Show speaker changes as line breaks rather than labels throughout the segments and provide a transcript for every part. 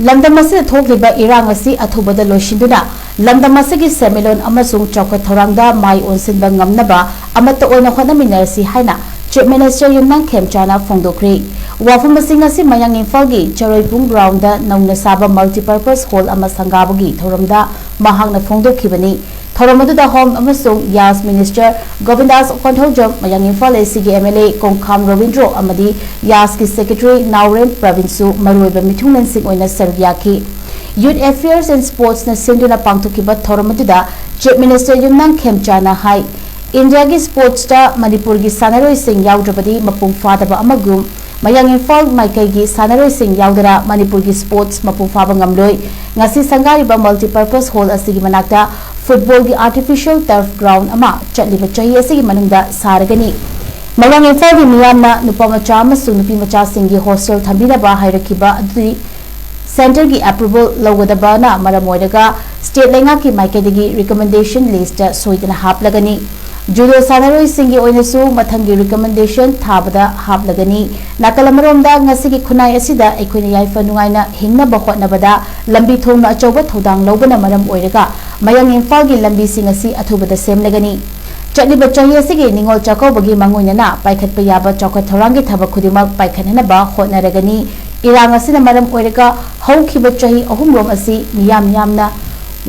लमदम असिदा थोकलिबा इरांग असि अथुबदा लोइसिंदुना लमदम असिगी सेमिलोन अमसुंग चौखट थौरांगदा माई ओनसिनबा ngamnaba amata oina hotnaminarsi haina Chief Minister Yumnang Khemchana फोंदोखरे वाफम मसिंग असि मयांग इम्फालगी चरोइपुंग ग्राउंड दा नौना साबा मल्टीपर्पज हॉल अमा संगाबगी थौरमदा महांगना फोंदोखिबनी थौरमदुदा होम अमसुंग यास मिनिस्टर गोविंदास कोंथौजम मयांग इम्फाल एसीगी एमएलए कोंखाम रविंद्रो अमदी यास की secretary नाउरेन प्रविंसु मरुइबा मिथुंगनसिंग ओइना सरगियाखी Youth Affairs and Sports na sinduna pangthukiba thoramaduda Chief Minister Yumnang Khemchana hai India ki sports ta Manipur ki sanaroi sing yaudrabadi mapung fadaba amagum mayang Imphal maikai ki sanaroi sing yaudara Manipur ki sports mapung faba ngamloi ngasi sangariba multipurpose hall asigi manakta football ki artificial turf ground ama chatliba chahi asigi manungda saragani mayang Imphal ki miyamna nupamacha amasung nupimacha singgi hostel thambinaba hairakiba adudi Center की approval लौगदबाना मरमोइदगा state लेंगा की माइकेदगी recommendation list सोइदना हापलगनी जुदो सानरोइ सिंगी ओइनसु मथंगी recommendation थाबदा हापलगनी नाकलमरोमदा ngasiगी खुनाय असिदा एखोइना याइफा नुगाइना हिंगनबा होटनबदा लंबी थोंना अचौबा थौदांग लौबना मरम ओइरगा मयंग इम्फाल की लंबी सिंगसी अथुबदा सेमलगनी चटलिबा चाहि असिगी निंगोल चाकौबगी मंगोइना पाइखतपा याबा चौखट थौरांगी थबक खुदिमक पाइखननबा होटनरगनी इरांग असिना मरम ओइरगा हौखिबा चाहि अहुमरोम असि मियाम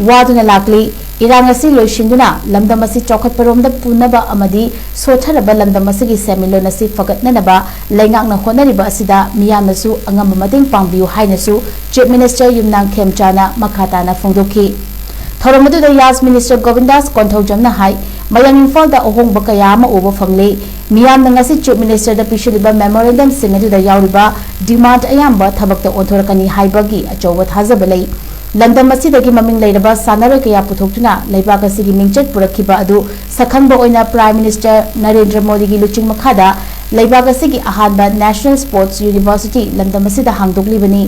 वादुना लाक्ली इरांग असि लोइसिंदुना लमदम असि चौखटपरोमदा पुनबा अमदी सोथरबा लमदम असिगी सेमिलोन असि फगतननबा लेंगांगना होनरिबा असिदा मियामनसु अंगम मतेंग पांगबियु हाइनसु चीफ मिनिस्टर युमनांग खेमचाना मखाताना फोंदोखि थौरमदुदा यास मिनिस्टर गोविंदास कोंथौजमना हाई मयंग इम्फाल दा अहोंगबा कया अमा उबा फंगले मियामना ngasi चीफ मिनिस्टर दा पिशुलिबा मेमोरेंडम सिंग अदुदा याउरिबा डिमांड अयाम्बा थबकता ओंथोरकनी हाइबगी अचौबा थाजबा लई लंदम असिदगी ममिंग लेरबा सानर कया पुथोक्तुना लेबाक असिगी मिंगचट पुरखिबा अदु सखंबा ओइना प्राइम मिनिस्टर नरेंद्र मोदी की लुचिंग मखादा लेबाक असिगी अहानबा national sports university लंदम असिदा हांगदोक्लिबनी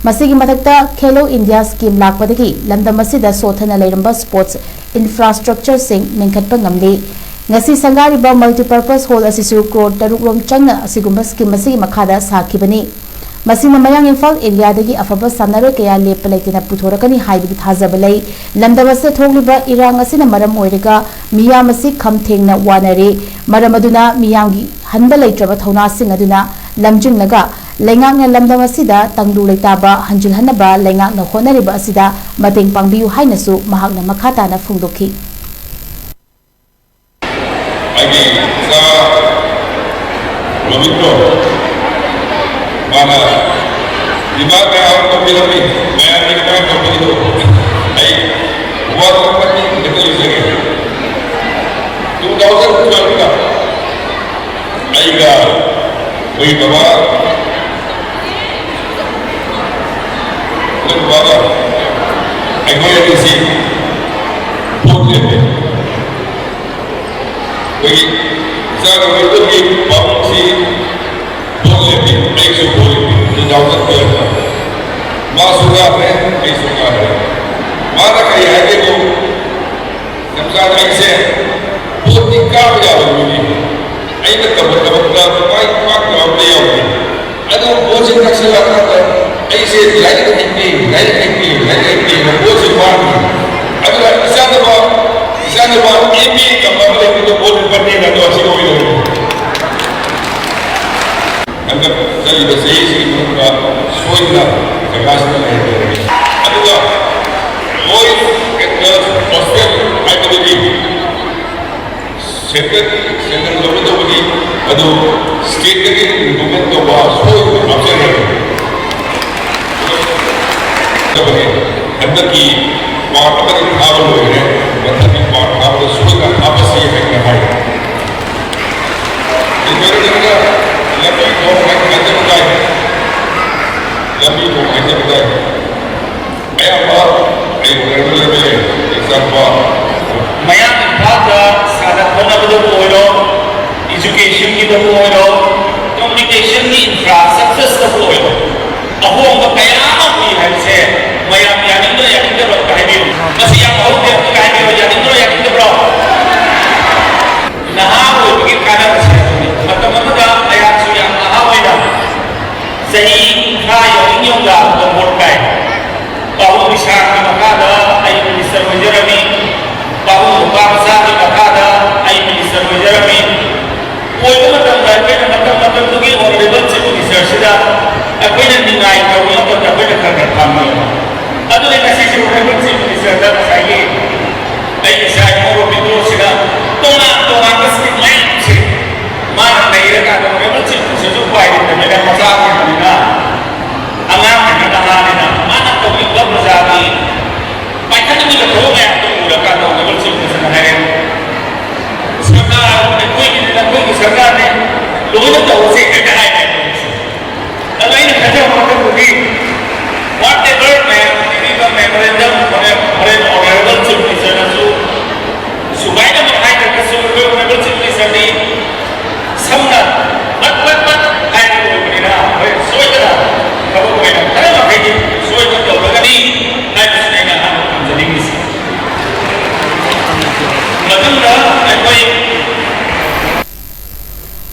मसिगी मथक्ता Khelo India scheme लाकपदगी लंदम असिदा सोथना लेरंबा sports infrastructure Singh मिंखटपा ngamli ngasi sangariba multipurpose hall asisu crore tarukrom changna asigumba scheme asigi makhada sakhibani masina mayang Imphal area dagi afaba sanaro kaya lepalaitena puthorakani haibigi thajabalai lamdamase thogliba irang asina maram oiriga miyam asi khamthengna wanare maram aduna miyamgi hanba leitraba thona sing aduna lamjinglaga lengakna lamdam asida tanglu leitaba hanjil hanaba lengakna honariba asida mateng pangbiu hainasu mahakna makhatana phungdokhi
Lagi sa Robinto mana lima tahun kemudian saya tidak tahu itu ay buat apa ni betul saja 2012 ka ay ga woi baba lalu baba ay ko yang isi boleh woi saya itu di bangsi boleh di ekso boleh jauh terbiasa masuk apa ekso apa mana kaya aja tu yang saya ekse putih kau ya begini aina kabar baik pak kau dia ada bosan tak selaka ekse lain ini bosan mana ada sana bawa ini kabar itu boleh berdiri dan doa sih itu anggap saya bersih sih muka suina kekasih lagi. Aduh, boys and girls hostel ada di second level tu begini. Aduh, state lagi bukan tu bawa suina apa lagi. Tapi anda ki part apa ni awal ni, anda ki part awal suina apa sih yang nak? Ini kita lebih orang kita bukan lebih orang kita bukan apa yang lebih example
maya pada saat mana betul boleh education kita boleh communication ni infrastructure kita boleh apa orang kaya apa ni